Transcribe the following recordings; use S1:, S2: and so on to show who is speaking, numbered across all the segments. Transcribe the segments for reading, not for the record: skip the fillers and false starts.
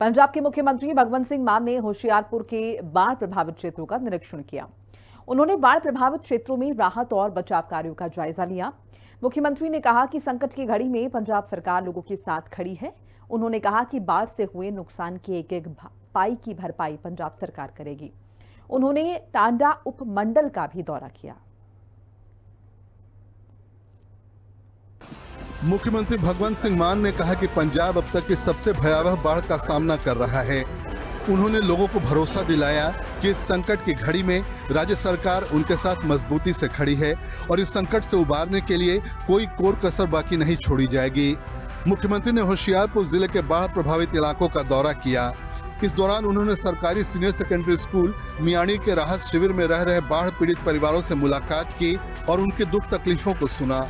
S1: पंजाब के मुख्यमंत्री भगवंत सिंह मान ने होशियारपुर के बाढ़ प्रभावित क्षेत्रों का निरीक्षण किया। उन्होंने बाढ़ प्रभावित क्षेत्रों में राहत और बचाव कार्यों का जायजा लिया। मुख्यमंत्री ने कहा कि संकट की घड़ी में पंजाब सरकार लोगों के साथ खड़ी है। उन्होंने कहा कि बाढ़ से हुए नुकसान की एक एक पाई की भरपाई पंजाब सरकार करेगी। उन्होंने टांडा उपमंडल का भी दौरा किया।
S2: मुख्यमंत्री भगवंत सिंह मान ने कहा कि पंजाब अब तक की सबसे भयावह बाढ़ का सामना कर रहा है। उन्होंने लोगों को भरोसा दिलाया कि इस संकट की घड़ी में राज्य सरकार उनके साथ मजबूती से खड़ी है और इस संकट से उबारने के लिए कोई कोर कसर बाकी नहीं छोड़ी जाएगी। मुख्यमंत्री ने होशियारपुर जिले के बाढ़ प्रभावित इलाकों का दौरा किया। इस दौरान उन्होंने सरकारी सीनियर सेकेंडरी स्कूल मियाणी के राहत शिविर में रह रहे बाढ़ पीड़ित परिवारों से मुलाकात की और उनके दुख तकलीफों को सुना।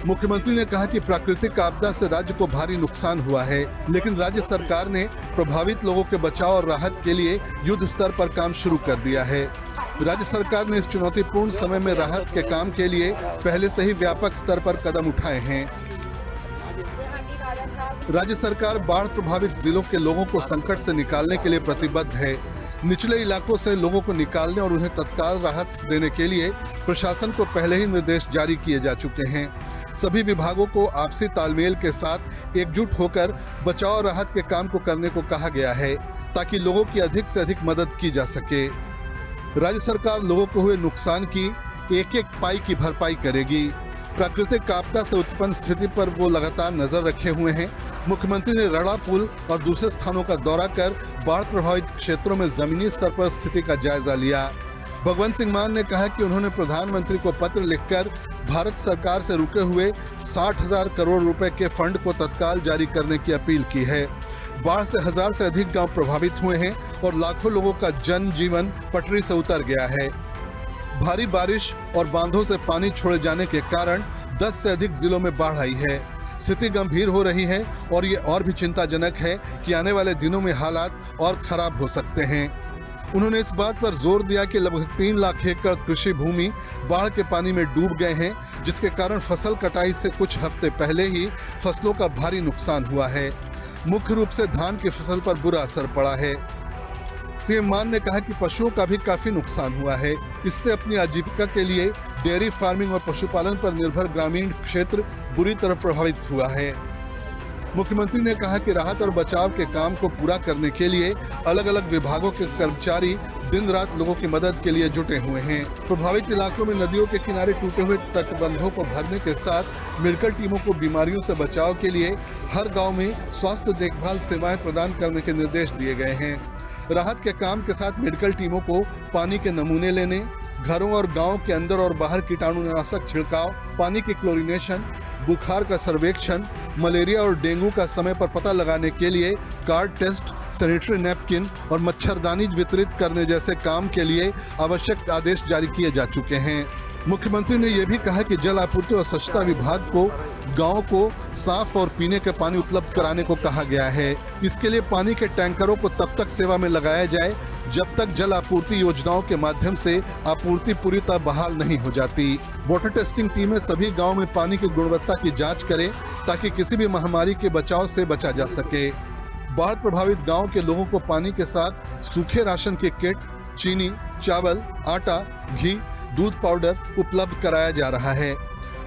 S2: मुख्यमंत्री ने कहा कि प्राकृतिक आपदा से राज्य को भारी नुकसान हुआ है, लेकिन राज्य सरकार ने प्रभावित लोगों के बचाव और राहत के लिए युद्ध स्तर पर काम शुरू कर दिया है। राज्य सरकार ने इस चुनौतीपूर्ण समय में राहत के काम के लिए पहले से ही व्यापक स्तर पर कदम उठाए हैं। राज्य सरकार बाढ़ प्रभावित जिलों के लोगों को संकट से निकालने के लिए प्रतिबद्ध है। निचले इलाकों से लोगों को निकालने और उन्हें तत्काल राहत देने के लिए प्रशासन को पहले ही निर्देश जारी किए जा चुके हैं। सभी विभागों को आपसी तालमेल के साथ एकजुट होकर बचाव और राहत के काम को करने को कहा गया है, ताकि लोगों की अधिक से अधिक मदद की जा सके। राज्य सरकार लोगों को हुए नुकसान की एक एक पाई की भरपाई करेगी। प्राकृतिक आपदा से उत्पन्न स्थिति पर वो लगातार नजर रखे हुए हैं। मुख्यमंत्री ने रड़ा पुल और दूसरे स्थानों का दौरा कर बाढ़ प्रभावित क्षेत्रों में जमीनी स्तर पर स्थिति का जायजा लिया। भगवंत सिंह मान ने कहा कि उन्होंने प्रधानमंत्री को पत्र लिखकर भारत सरकार से रुके हुए 60,000 करोड़ रुपए के फंड को तत्काल जारी करने की अपील की है। बाढ़ से 1000 से अधिक गांव प्रभावित हुए हैं और लाखों लोगों का जनजीवन पटरी से उतर गया है। भारी बारिश और बांधों से पानी छोड़े जाने के कारण 10 से अधिक जिलों में बाढ़ आई है। स्थिति गंभीर हो रही है और ये और भी चिंताजनक है कि आने वाले दिनों में हालात और खराब हो सकते हैं। उन्होंने इस बात पर जोर दिया कि लगभग 3 लाख एकड़ कृषि भूमि बाढ़ के पानी में डूब गए हैं, जिसके कारण फसल कटाई से कुछ हफ्ते पहले ही फसलों का भारी नुकसान हुआ है। मुख्य रूप से धान की फसल पर बुरा असर पड़ा है। सीएम मान ने कहा कि पशुओं का भी काफी नुकसान हुआ है। इससे अपनी आजीविका के लिए डेयरी फार्मिंग और पशुपालन पर निर्भर ग्रामीण क्षेत्र बुरी तरह प्रभावित हुआ है। मुख्यमंत्री ने कहा कि राहत और बचाव के काम को पूरा करने के लिए अलग अलग विभागों के कर्मचारी दिन रात लोगों की मदद के लिए जुटे हुए हैं। प्रभावित इलाकों में नदियों के किनारे टूटे हुए तटबंधों को भरने के साथ मेडिकल टीमों को बीमारियों से बचाव के लिए हर गांव में स्वास्थ्य देखभाल सेवाएं प्रदान करने के निर्देश दिए गए हैं। राहत के काम के साथ मेडिकल टीमों को पानी के नमूने लेने, घरों और गांव के अंदर और बाहर कीटाणुनाशक छिड़काव, पानी की क्लोरीनेशन, बुखार का सर्वेक्षण, मलेरिया और डेंगू का समय पर पता लगाने के लिए कार्ड टेस्ट, सैनिटरी नैपकिन और मच्छरदानी वितरित करने जैसे काम के लिए आवश्यक आदेश जारी किए जा चुके हैं। मुख्यमंत्री ने यह भी कहा कि जल आपूर्ति और स्वच्छता विभाग को गांव को साफ और पीने के पानी उपलब्ध कराने को कहा गया है। इसके लिए पानी के टैंकरों को तब तक सेवा में लगाया जाए जब तक जल आपूर्ति योजनाओं के माध्यम से आपूर्ति पूरी तरह बहाल नहीं हो जाती। वाटर टेस्टिंग टीमें सभी गांव में पानी की गुणवत्ता की जांच करें ताकि किसी भी महामारी के बचाव से बचा जा सके। बाढ़ प्रभावित गांव के लोगों को पानी के साथ सूखे राशन की किट, चीनी, चावल, आटा, घी, दूध पाउडर उपलब्ध कराया जा रहा है।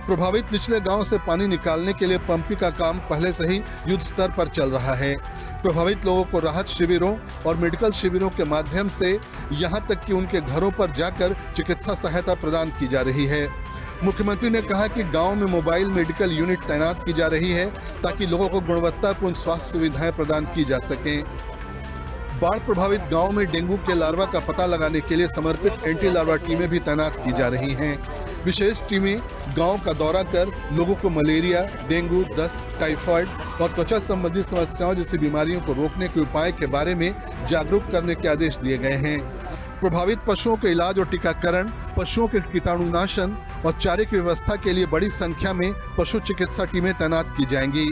S2: प्रभावित निचले गांव से पानी निकालने के लिए पंपिंग का काम पहले से ही युद्ध स्तर पर चल रहा है। प्रभावित लोगों को राहत शिविरों और मेडिकल शिविरों के माध्यम से यहां तक कि उनके घरों पर जाकर चिकित्सा सहायता प्रदान की जा रही है। मुख्यमंत्री ने कहा कि गांव में मोबाइल मेडिकल यूनिट तैनात की जा रही है ताकि लोगों को गुणवत्तापूर्ण स्वास्थ्य सुविधाएं प्रदान की जा सकें। बाढ़ प्रभावित गांव में डेंगू के लार्वा का पता लगाने के लिए समर्पित एंटी लार्वा टीमें भी तैनात की जा रही हैं। विशेष टीमें गांव का दौरा कर लोगों को मलेरिया, डेंगू, दस्त, टाइफाइड और त्वचा संबंधी समस्याओं जैसी बीमारियों को रोकने के उपाय के बारे में जागरूक करने के आदेश दिए गए हैं। प्रभावित पशुओं के इलाज और टीकाकरण, पशुओं के कीटाणुनाशन और चारे की व्यवस्था के लिए बड़ी संख्या में पशु चिकित्सा टीमें तैनात की जाएंगी।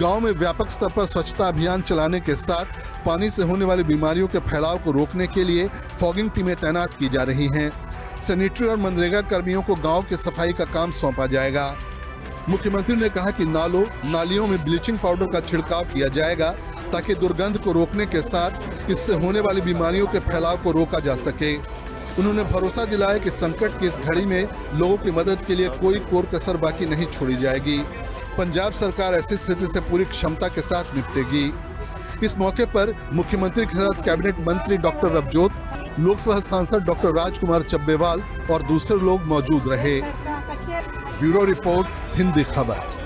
S2: गांव में व्यापक स्तर पर स्वच्छता अभियान चलाने के साथ पानी से होने वाली बीमारियों के फैलाव को रोकने के लिए फॉगिंग टीमें तैनात की जा रही हैं। सैनिटरी और मनरेगा कर्मियों को गांव की सफाई का काम सौंपा जाएगा। मुख्यमंत्री ने कहा कि नालियों में ब्लीचिंग पाउडर का छिड़काव किया जाएगा ताकि दुर्गंध को रोकने के साथ इससे होने वाली बीमारियों के फैलाव को रोका जा सके। उन्होंने भरोसा दिलाया कि संकट की इस घड़ी में लोगों की मदद के लिए कोई कोर कसर बाकी नहीं छोड़ी जाएगी। पंजाब सरकार ऐसी स्थिति से पूरी क्षमता के साथ निपटेगी। इस मौके पर मुख्यमंत्री के साथ कैबिनेट मंत्री डॉक्टर रवजोत, लोकसभा सांसद डॉक्टर राजकुमार चब्बेवाल और दूसरे लोग मौजूद रहे। ब्यूरो रिपोर्ट, हिंदी खबर।